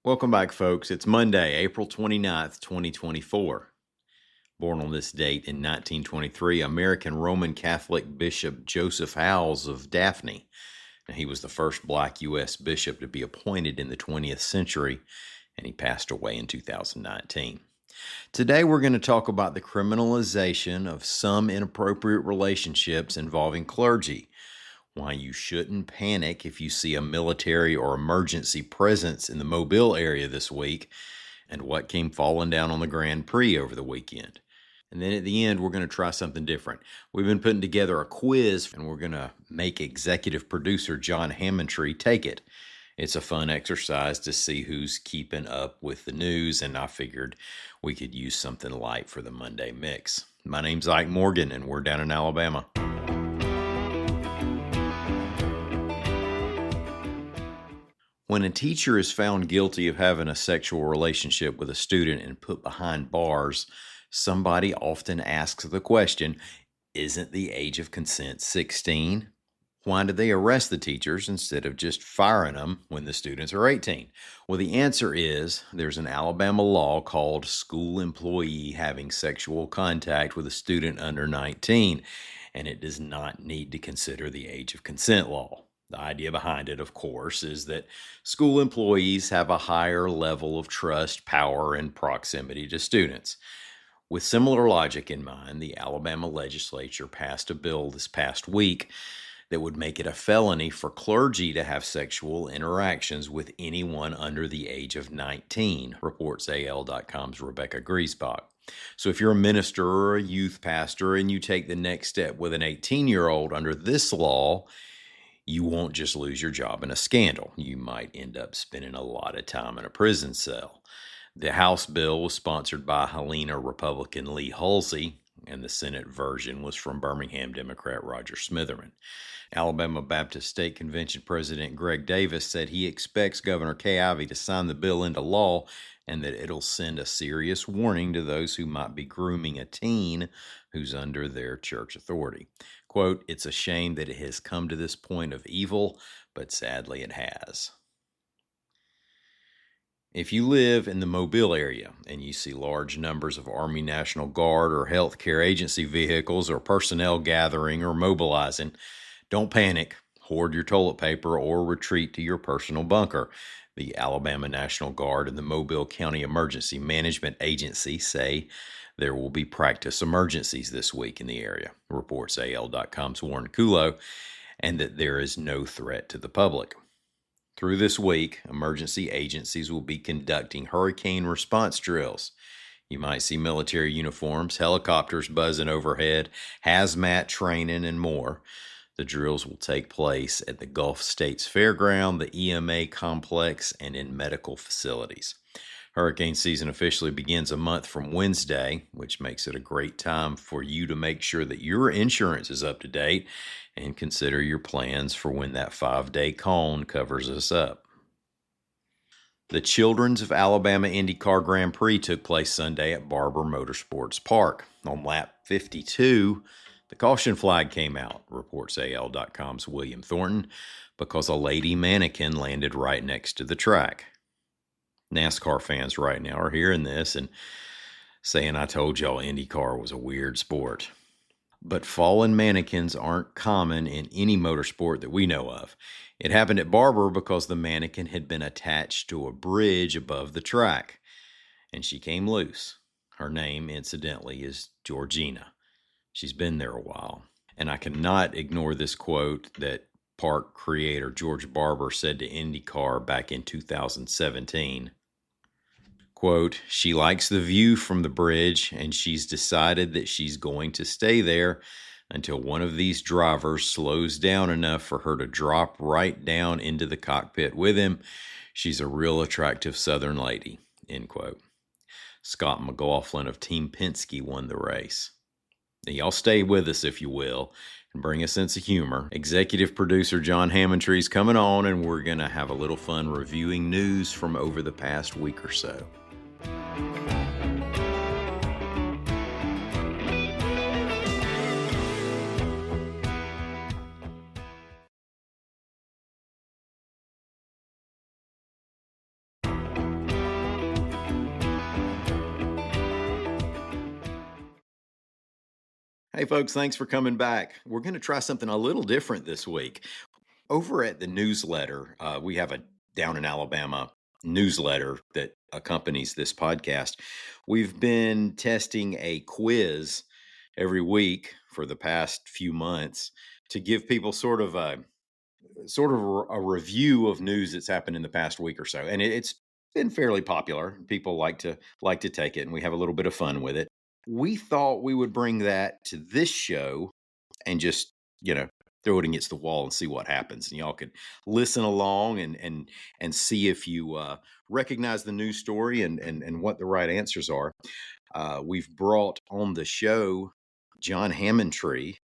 Welcome back, folks. It's Monday, April 29th, 2024. Born on this date in 1923, American Roman Catholic Bishop Joseph Howells of Daphne. Now, he was the first black U.S. bishop to be appointed in the 20th century, and he passed away in 2019. Today, we're going to talk about the criminalization of some inappropriate relationships involving clergy, why you shouldn't panic if you see a military or emergency presence in the Mobile area this week, and what came falling down on the Grand Prix over the weekend. And then at the end, we're going to try something different. We've been putting together a quiz, and we're going to make executive producer John Hammontree take it. It's a fun exercise to see who's keeping up with the news, and I figured we could use something light for the Monday mix. My name's Ike Morgan, and we're down in Alabama. When a teacher is found guilty of having a sexual relationship with a student and put behind bars, somebody often asks the question, isn't the age of consent 16? Why did they arrest the teachers instead of just firing them when the students are 18? Well, the answer is there's an Alabama law called school employee having sexual contact with a student under 19, and it does not need to consider the age of consent law. The idea behind it, of course, is that school employees have a higher level of trust, power, and proximity to students. With similar logic in mind, the Alabama legislature passed a bill this past week that would make it a felony for clergy to have sexual interactions with anyone under the age of 19, reports AL.com's Rebecca Griesbach. So if you're a minister or a youth pastor and you take the next step with an 18-year-old under this law, you won't just lose your job in a scandal. You might end up spending a lot of time in a prison cell. The House bill was sponsored by Helena Republican Lee Halsey, and the Senate version was from Birmingham Democrat Roger Smitherman. Alabama Baptist State Convention President Greg Davis said he expects Governor Kay Ivey to sign the bill into law and that it'll send a serious warning to those who might be grooming a teen who's under their church authority. Quote, it's a shame that it has come to this point of evil, but sadly it has. If you live in the Mobile area and you see large numbers of Army National Guard or Health Care Agency vehicles or personnel gathering or mobilizing, don't panic, hoard your toilet paper, or retreat to your personal bunker. The Alabama National Guard and the Mobile County Emergency Management Agency say there will be practice emergencies this week in the area, reports AL.com's Warren Kulo, and that there is no threat to the public. Through this week, emergency agencies will be conducting hurricane response drills. You might see military uniforms, helicopters buzzing overhead, hazmat training, and more. The drills will take place at the Gulf States Fairground, the EMA complex, and in medical facilities. Hurricane season officially begins a month from Wednesday, which makes it a great time for you to make sure that your insurance is up to date and consider your plans for when that 5-day cone covers us up. The Children's of Alabama IndyCar Grand Prix took place Sunday at Barber Motorsports Park. On lap 52, the caution flag came out, reports AL.com's William Thornton, because a lady mannequin landed right next to the track. NASCAR fans right now are hearing this and saying, I told y'all IndyCar was a weird sport. But fallen mannequins aren't common in any motorsport that we know of. It happened at Barber because the mannequin had been attached to a bridge above the track, and she came loose. Her name, incidentally, is Georgina. She's been there a while. And I cannot ignore this quote that park creator George Barber said to IndyCar back in 2017. Quote, she likes the view from the bridge, and she's decided that she's going to stay there until one of these drivers slows down enough for her to drop right down into the cockpit with him. She's a real attractive Southern lady, end quote. Scott McLaughlin of Team Penske won the race. Now, y'all stay with us, if you will, and bring a sense of humor. Executive producer John Hammontree's coming on, and we're going to have a little fun reviewing news from over the past week or so. Hey, folks, thanks for coming back. We're going to try something a little different this week. Over at the newsletter, we have a Down in Alabama newsletter that accompanies this podcast. We've been testing a quiz every week for the past few months to give people sort of a review of news that's happened in the past week or so, and it's been fairly popular. People like to take it, and we have a little bit of fun with it. We thought we would bring that to this show and just you know throw it against the wall and see what happens, and y'all could listen along and see if you recognize the news story and what the right answers are. We've brought on the show John Hammondtree,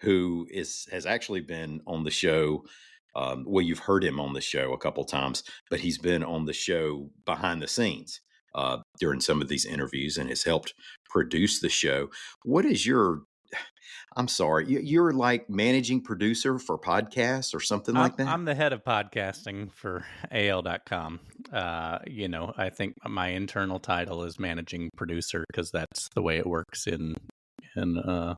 who has actually been on the show. Well, you've heard him on the show a couple times, but he's been on the show behind the scenes during some of these interviews and has helped produce the show. What is your I'm sorry, you're like managing producer for podcasts or something I'm like that? I'm the head of podcasting for AL.com. I think my internal title is managing producer because that's the way it works in in the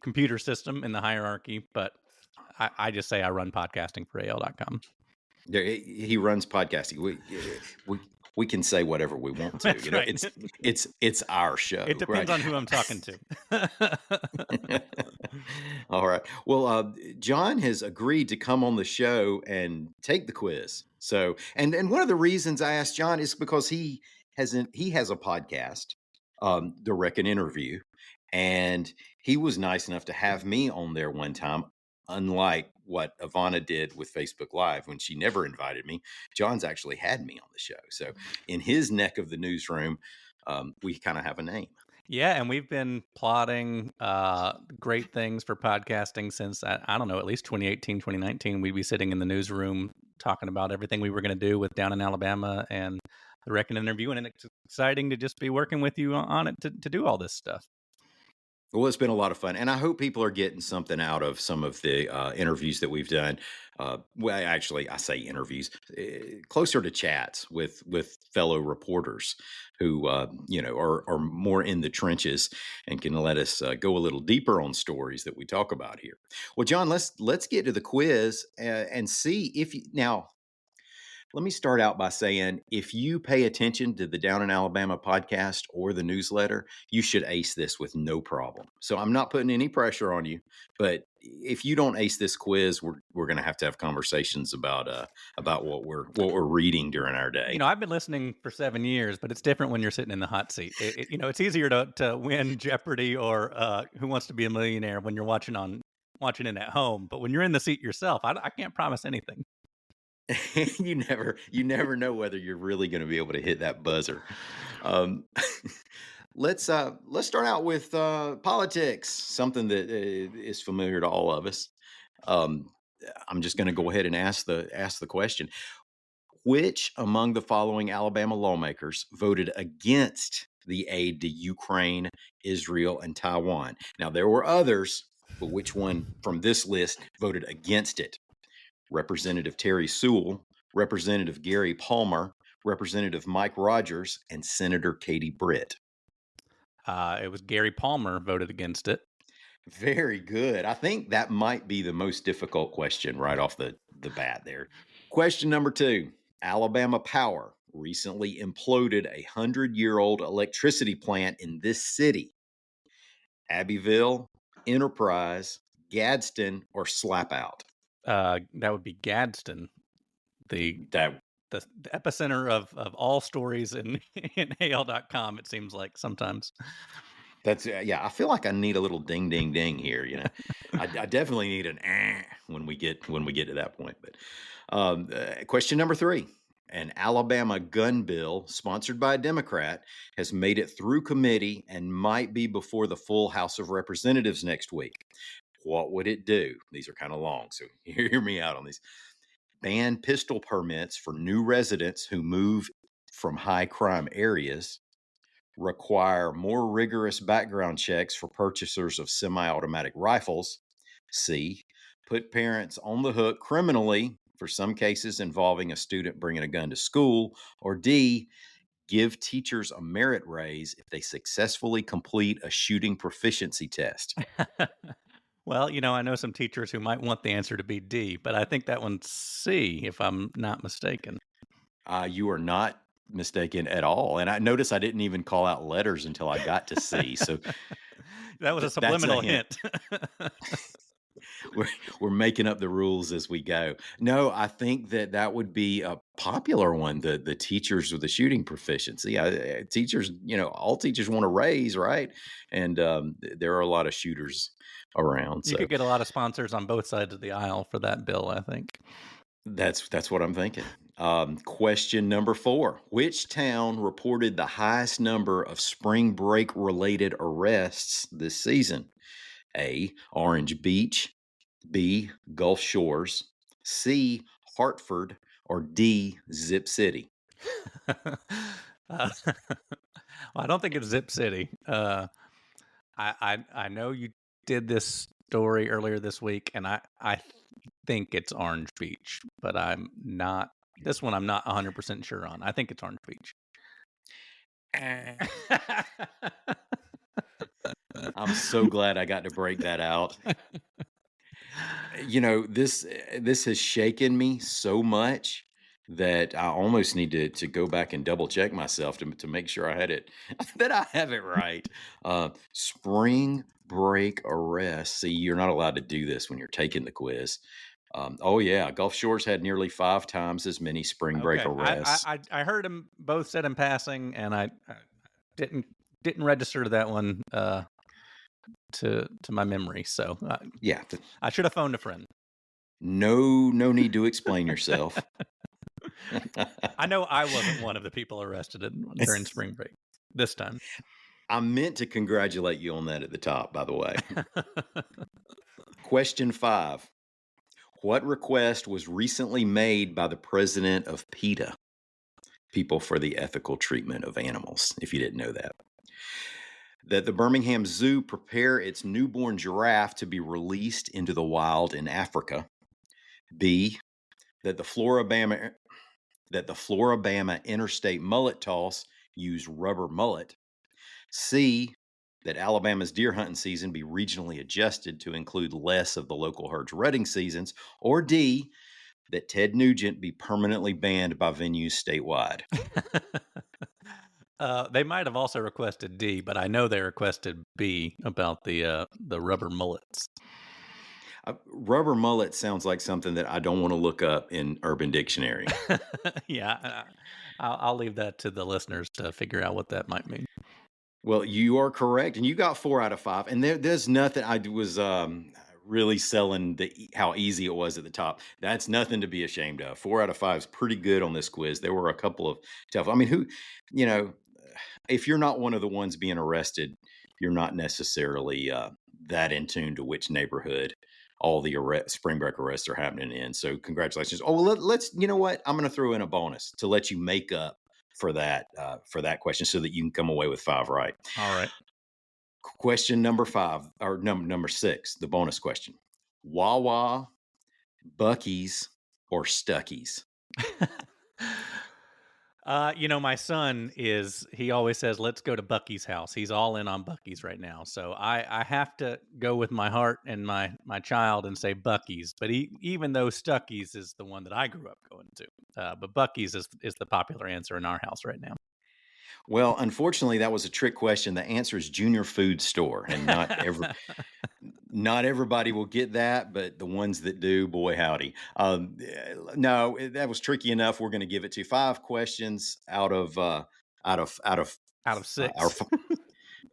computer system in the hierarchy. But I just say I run podcasting for AL.com. He runs podcasting. We can say whatever we want to. That's right. It's our show, It depends right? on who I'm talking to. All right. Well, John has agreed to come on the show and take the quiz. So, and one of the reasons I asked John is because he has a podcast, The Reckon Interview, and he was nice enough to have me on there one time. Unlike what Ivana did with Facebook Live when she never invited me, John's actually had me on the show. So, in his neck of the newsroom, we kind of have a name. Yeah, and we've been plotting great things for podcasting since, I don't know, at least 2018, 2019. We'd be sitting in the newsroom talking about everything we were going to do with Down in Alabama and the Reckon interview. And it's exciting to just be working with you on it to do all this stuff. Well, it's been a lot of fun, and I hope people are getting something out of some of the interviews that we've done. Well, actually, I say interviews, closer to chats with fellow reporters who are more in the trenches and can let us go a little deeper on stories that we talk about here. Well, John, let's get to the quiz and see if you now. Let me start out by saying if you pay attention to the Down in Alabama podcast or the newsletter, you should ace this with no problem. So I'm not putting any pressure on you, but if you don't ace this quiz, we're going to have conversations about what we're reading during our day. I've been listening for 7 years, but it's different when you're sitting in the hot seat. It's easier to win Jeopardy or Who Wants to Be a Millionaire when you're watching it at home. But when you're in the seat yourself, I can't promise anything. You never know whether you're really going to be able to hit that buzzer. Um, let's start out with politics, something that is familiar to all of us. Um, I'm just going to go ahead and ask the question: which among the following Alabama lawmakers voted against the aid to Ukraine, Israel, and Taiwan? Now there were others, but which one from this list voted against it? Representative Terry Sewell, Representative Gary Palmer, Representative Mike Rogers, and Senator Katie Britt. It was Gary Palmer voted against it. Very good. I think that might be the most difficult question right off the bat there. Question number 2. Alabama Power recently imploded a 100-year-old electricity plant in this city. Abbeville, Enterprise, Gadsden, or Slapout? That would be Gadsden, the That the epicenter of all stories in in AL.com. It seems like sometimes. That's yeah. I feel like I need a little ding, ding, ding here. I definitely need an when we get to that point. But question number 3: an Alabama gun bill sponsored by a Democrat has made it through committee and might be before the full House of Representatives next week. What would it do? These are kind of long, so hear me out on these. Ban pistol permits for new residents who move from high crime areas, require more rigorous background checks for purchasers of semi automatic rifles. C, put parents on the hook criminally for some cases involving a student bringing a gun to school. Or D, Give teachers a merit raise if they successfully complete a shooting proficiency test. Well, I know some teachers who might want the answer to be D, but I think that one's C, if I'm not mistaken. You are not mistaken at all. And I notice I didn't even call out letters until I got to C. So That was a that's a subliminal hint. hint. we're, we're making up the rules as we go. No, I think that would be a popular one. The teachers with the shooting proficiency. Teachers, all teachers want to raise, right? And there are a lot of shooters around. You So could get a lot of sponsors on both sides of the aisle for that bill, I think. that's what I'm thinking. Question number 4: Which town reported the highest number of spring break related arrests this season? A. Orange Beach. B. Gulf Shores. C. Hartford. Or D. Zip City. Well, I don't think it's Zip City. I know you did this story earlier this week, and I think it's Orange Beach, but I'm not. This one I'm not 100% sure on. I think it's Orange Beach. I'm so glad I got to break that out. This has shaken me so much that I almost need to go back and double check myself to make sure I had it that I have it right. Spring break arrest. See, you're not allowed to do this when you're taking the quiz. Oh yeah, Gulf Shores had nearly 5 times as many spring break Okay, arrests. I heard them both said in passing, and I didn't register that one to my memory. So Yeah, I should have phoned a friend. no need to explain yourself. I know I wasn't one of the people arrested during spring break this time. I meant to congratulate you on that at the top, by the way. Question 5. What request was recently made by the president of PETA, People for the Ethical Treatment of Animals, if you didn't know that? That the Birmingham Zoo prepare its newborn giraffe to be released into the wild in Africa. B, that the Floribama interstate mullet toss use rubber mullet. C, that Alabama's deer hunting season be regionally adjusted to include less of the local herd's rutting seasons. Or D, that Ted Nugent be permanently banned by venues statewide. They might have also requested D, but I know they requested B about the rubber mullets. Rubber mullet sounds like something that I don't want to look up in Urban Dictionary. Yeah, I'll leave that to the listeners to figure out what that might mean. Well, you are correct, and you got 4 out of 5. And there's nothing. I was really selling how easy it was at the top. That's nothing to be ashamed of. 4 out of 5 is pretty good on this quiz. There were a couple of tough. I mean, if you're not one of the ones being arrested, you're not necessarily that in tune to which neighborhood all the spring break arrests are happening in. So congratulations. Oh, well, let's. You know what? I'm going to throw in a bonus to let you make up for that question, so that you can come away with 5 right. All right. Question number 5, or number 6, the bonus question: Wawa, Bucky's, or Stuckey's? My son he always says, let's go to Bucky's house. He's all in on Bucky's right now. So I have to go with my heart and my child and say Bucky's. But even though Stuckey's is the one that I grew up going to, but Bucky's is the popular answer in our house right now. Well, unfortunately, that was a trick question. The answer is Junior Food Store, and not everybody will get that, but the ones that do, boy howdy. No, that was tricky enough. We're going to give it to 5 questions out of 6.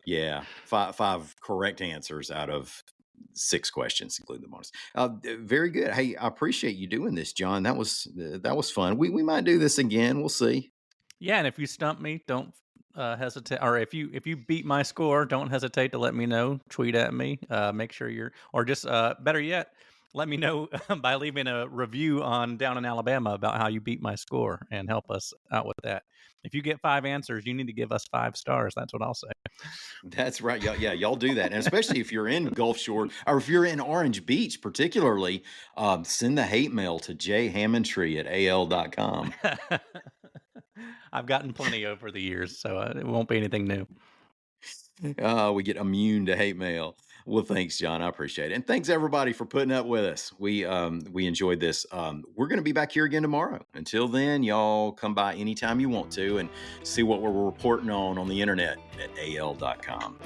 Yeah, 5 correct answers out of 6 questions, including the bonus. Very good. Hey, I appreciate you doing this, John. That was fun. We might do this again. We'll see. Yeah, and if you stump me, don't hesitate. Or if you beat my score, don't hesitate to let me know. Tweet at me. Make sure or just better yet, let me know by leaving a review on Down in Alabama about how you beat my score, and help us out with that. If you get 5 answers, you need to give us 5 stars. That's what I'll say. That's right. Yeah, y'all do that. And especially if you're in Gulf Shore, or if you're in Orange Beach, particularly, send the hate mail to jhammondtree@al.com. I've gotten plenty over the years, so it won't be anything new. We get immune to hate mail. Well, thanks, John. I appreciate it, and thanks everybody for putting up with us. We enjoyed this. We're going to be back here again tomorrow. Until then, y'all come by anytime you want to and see what we're reporting on the internet at al.com.